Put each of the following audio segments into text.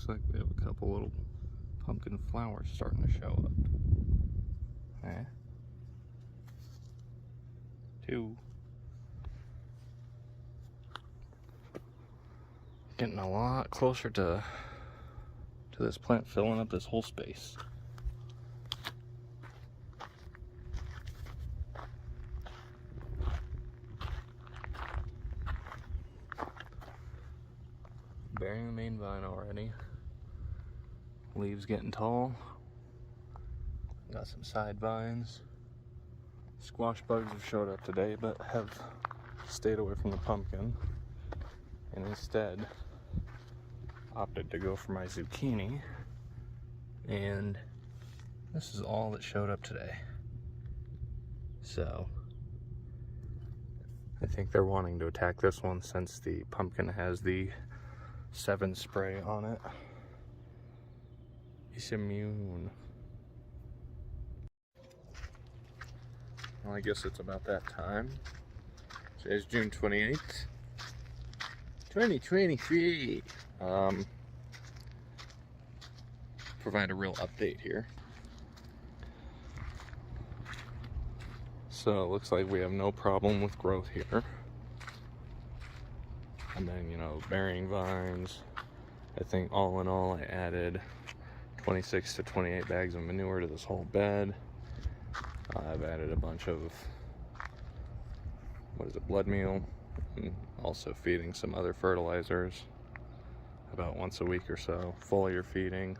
looks like we have a couple little pumpkin flowers starting to show up. Eh? 2. Getting a lot closer to this plant filling up this whole space. Bearing the main vine already. Leaves getting tall. Got some side vines. Squash bugs have showed up today, but have stayed away from the pumpkin and instead opted to go for my zucchini. And this is all that showed up today. So I think they're wanting to attack this one since the pumpkin has the 7 spray on it. It's immune. Well, I guess it's about that time. Today's June 28th, 2023. Provide a real update here. So it looks like we have no problem with growth here. And then, you know, bearing vines. I think all in all, I added 26 to 28 bags of manure to this whole bed. I've added a bunch of, blood meal, and also feeding some other fertilizers about once a week or so. Foliar feeding,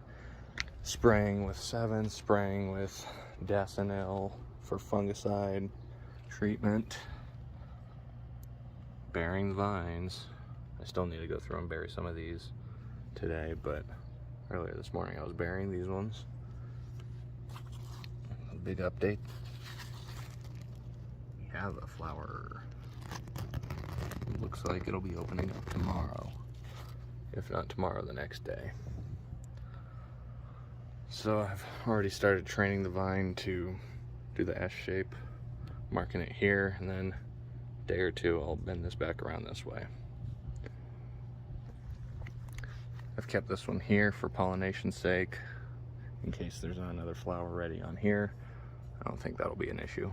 spraying with 7, spraying with Dacinil for fungicide treatment, bearing vines. I still need to go through and bury some of these today, but earlier this morning I was burying these ones. A big update. We have a flower. It looks like it'll be opening up tomorrow. If not tomorrow, the next day. So I've already started training the vine to do the S shape, marking it here, and then a day or two I'll bend this back around this way. I've kept this one here for pollination's sake, in case there's not another flower ready on here. I don't think that'll be an issue.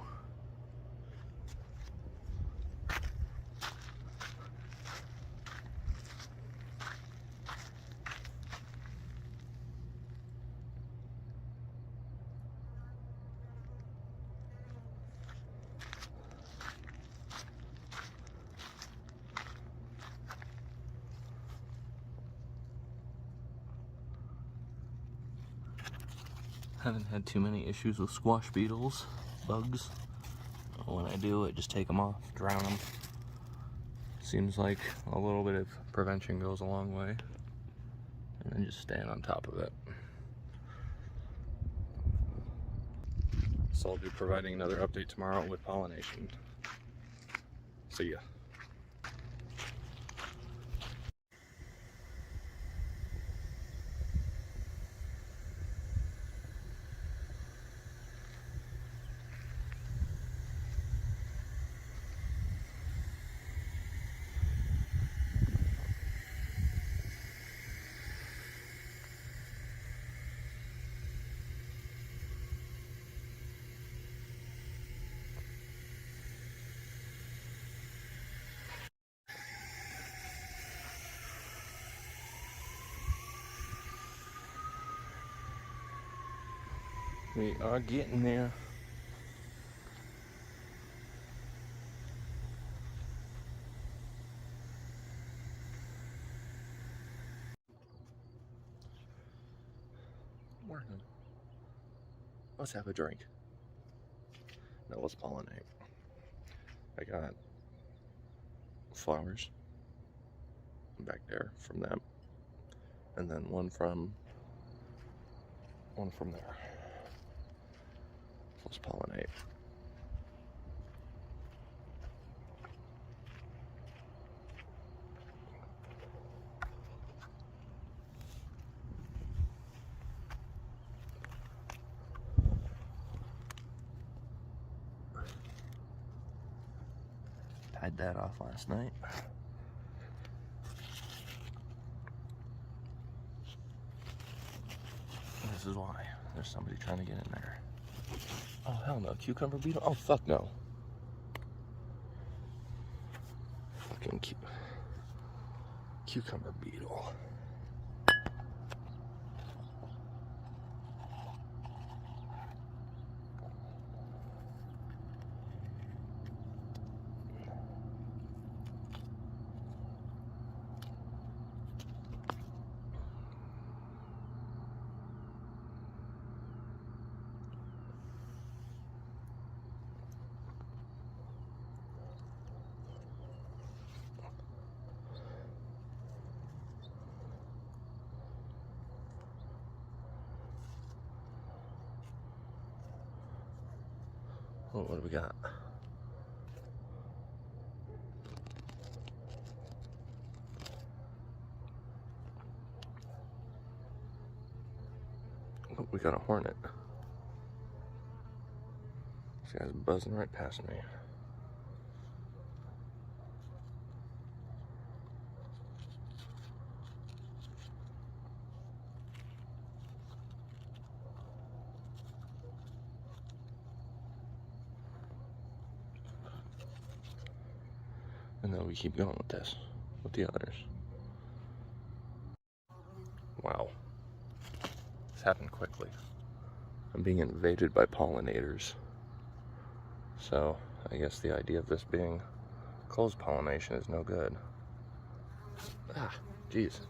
Haven't had too many issues with squash beetles, bugs. When I do, I just take them off, drown them. Seems like a little bit of prevention goes a long way. And then just staying on top of it. So I'll be providing another update tomorrow with pollination. See ya. We are getting there. Morning. Let's have a drink. Now let's pollinate. I got flowers back there from them, and then one from there. Let's pollinate. Tied that off last night. is why. There's somebody trying to get in there. Oh, hell no. Cucumber beetle? Oh, fuck no. Fucking cucumber beetle. Oh, what do we got? Oh, we got a hornet. This guy's buzzing right past me. And then we keep going with this, with the others. Wow. This happened quickly. I'm being invaded by pollinators. So, I guess the idea of this being closed pollination is no good. Ah, geez.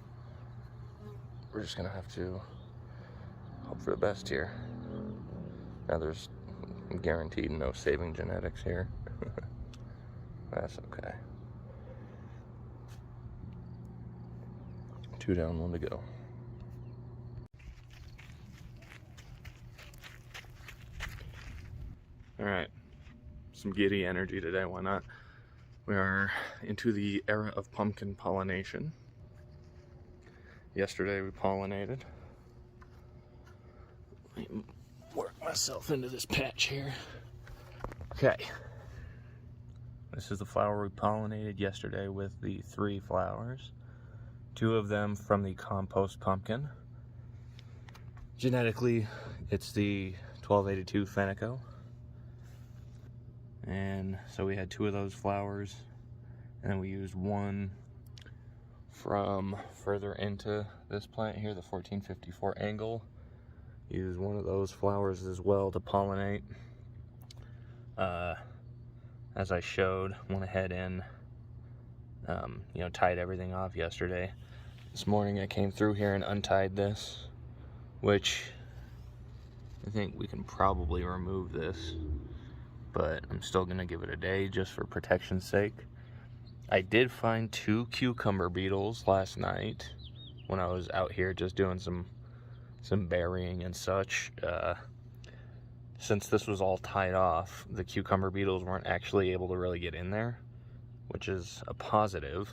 We're just gonna have to hope for the best here. Now there's guaranteed no saving genetics here. That's okay. 2 down, 1 to go. All right, some giddy energy today, why not? We are into the era of pumpkin pollination. Yesterday we pollinated. Let me work myself into this patch here. Okay. This is the flower we pollinated yesterday with the 3 flowers. 2 of them from the compost pumpkin. Genetically, it's the 1282 Fenico. And so we had 2 of those flowers, and then we used 1 from further into this plant here, the 1454 angle. Used 1 of those flowers as well to pollinate. As I showed, went ahead and tied everything off yesterday. This morning I came through here and untied this, which I think we can probably remove this, but I'm still gonna give it a day just for protection's sake. I did find 2 cucumber beetles last night when I was out here just doing some burying and such. Since this was all tied off, the cucumber beetles weren't actually able to really get in there, which is a positive.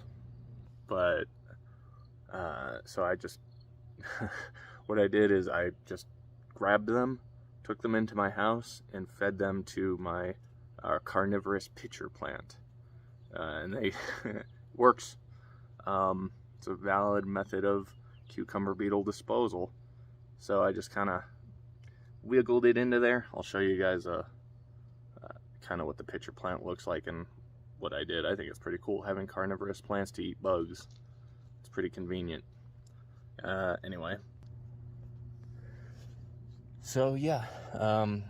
But so I just what I did is I just grabbed them, took them into my house, and fed them to my carnivorous pitcher plant. And they works. It's a valid method of cucumber beetle disposal. So I just kind of wiggled it into there. I'll show you guys kind of what the pitcher plant looks like and what I did. I think it's pretty cool having carnivorous plants to eat bugs. It's pretty convenient. Anyway. So yeah,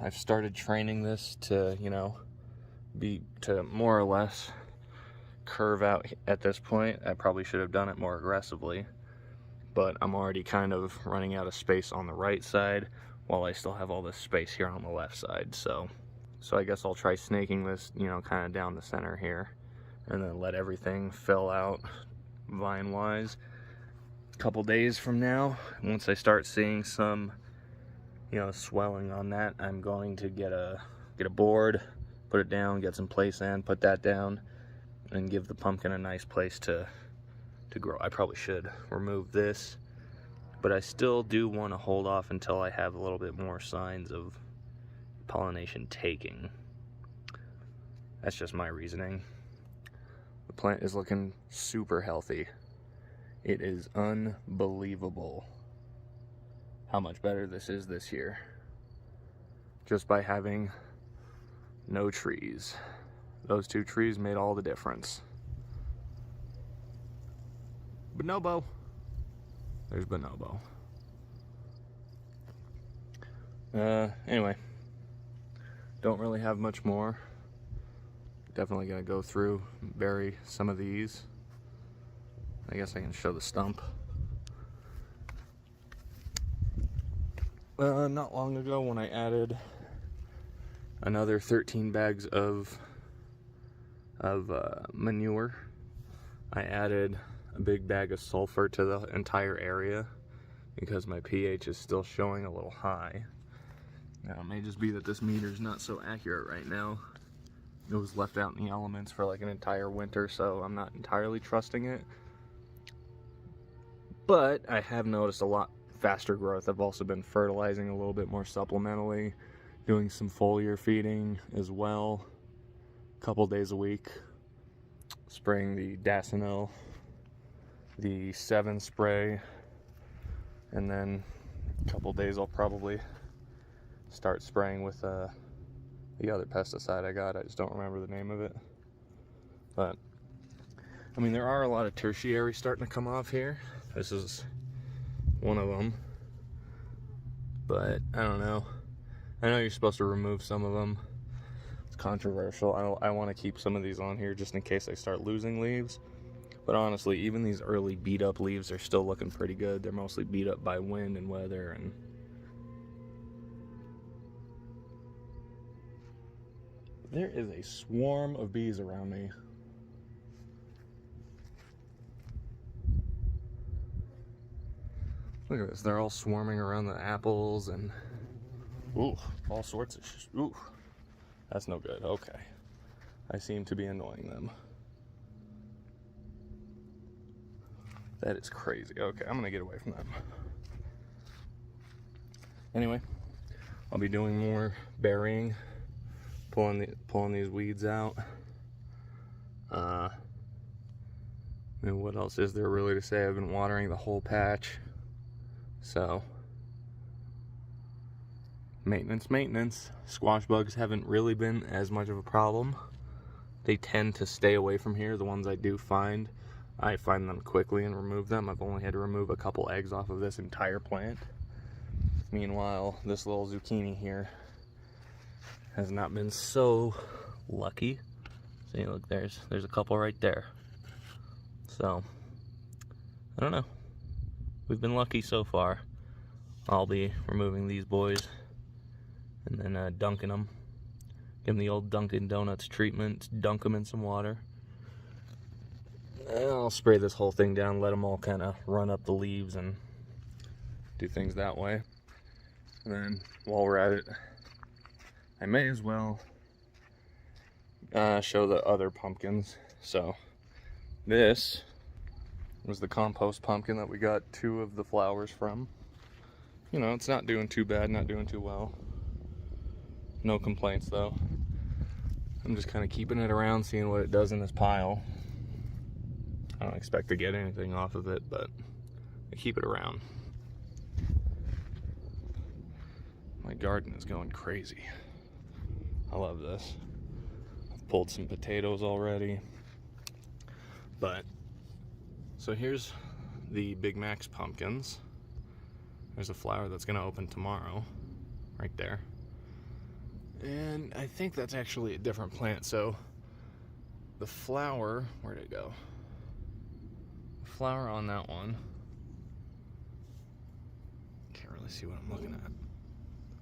I've started training this to, to more or less curve out at this point. I probably should have done it more aggressively, but I'm already kind of running out of space on the right side while I still have all this space here on the left side. So I guess I'll try snaking this, kind of down the center here, and then let everything fill out vine-wise. A couple days from now, once I start seeing some, swelling on that, I'm going to get a board, put it down, get some place sand, put that down, and give the pumpkin a nice place to grow. I probably should remove this, but I still do want to hold off until I have a little bit more signs of pollination taking. That's just my reasoning. The plant is looking super healthy. It is unbelievable how much better this is this year. Just by having no trees. Those 2 trees made all the difference. Bonobo. There's Bonobo. Anyway. Don't really have much more. Definitely gonna go through and bury some of these. I guess I can show the stump. Not long ago when I added another 13 bags of manure, I added a big bag of sulfur to the entire area because my pH is still showing a little high. Now, it may just be that this meter's not so accurate right now. It was left out in the elements for like an entire winter, so I'm not entirely trusting it. But I have noticed a lot faster growth. I've also been fertilizing a little bit more supplementally, doing some foliar feeding as well, a couple days a week, spraying the Dacinil, the 7 spray, and then a couple days I'll probably start spraying with the other pesticide I got. I just don't remember the name of it. But I mean, there are a lot of tertiary starting to come off here. This is one of them, but I don't know. I know you're supposed to remove some of them. It's controversial. I want to keep some of these on here just in case I start losing leaves. But honestly, even these early beat up leaves are still looking pretty good. They're mostly beat up by wind and weather, and there is a swarm of bees around me. Look at this, they're all swarming around the apples and ooh, all sorts of ooh, that's no good. Okay, I seem to be annoying them. That is crazy. Okay, I'm gonna get away from them. Anyway, I'll be doing more burying, pulling these weeds out. And what else is there really to say? I've been watering the whole patch. So, maintenance. Squash bugs haven't really been as much of a problem. They tend to stay away from here. The ones I do find, I find them quickly and remove them. I've only had to remove a couple eggs off of this entire plant. Meanwhile, this little zucchini here has not been so lucky. See, look, there's a couple right there. So, I don't know. We've been lucky so far. I'll be removing these boys and then dunking them. Give them the old Dunkin' Donuts treatment. Dunk them in some water. And I'll spray this whole thing down, let them all kind of run up the leaves and do things that way. And then while we're at it, I may as well show the other pumpkins. So this was the compost pumpkin that we got 2 of the flowers from. You know, it's not doing too bad, not doing too well. No complaints though. I'm just kind of keeping it around, seeing what it does in this pile. I don't expect to get anything off of it, but I keep it around. My garden is going crazy. I love this. I've pulled some potatoes already. But, so here's the Big Mac's pumpkins. There's a flower that's gonna open tomorrow, right there. And I think that's actually a different plant. So the flower, where'd it go? The flower on that one, can't really see what I'm looking at.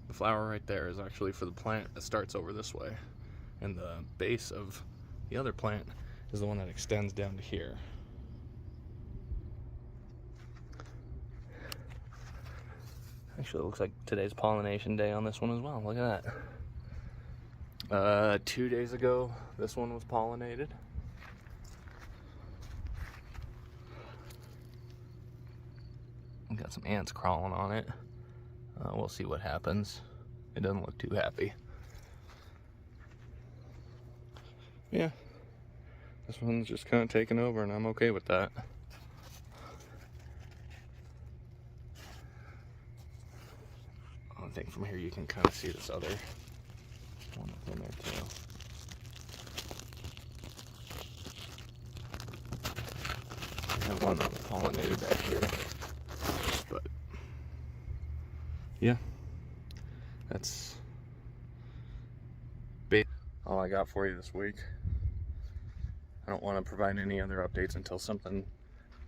The flower right there is actually for the plant that starts over this way. And the base of the other plant is the one that extends down to here. Actually, it looks like today's pollination day on this one as well. Look at that. 2 days ago, this one was pollinated. We got some ants crawling on it. We'll see what happens. It doesn't look too happy. Yeah, this one's just kind of taking over, and I'm okay with that. think from here you can kind of see this other one up in there too. We have one pollinated back here. But yeah, that's all I got for you this week. I don't want to provide any other updates until something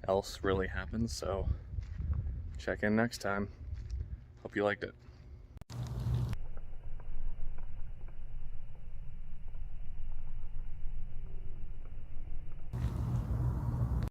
else really happens, so check in next time. Hope you liked it.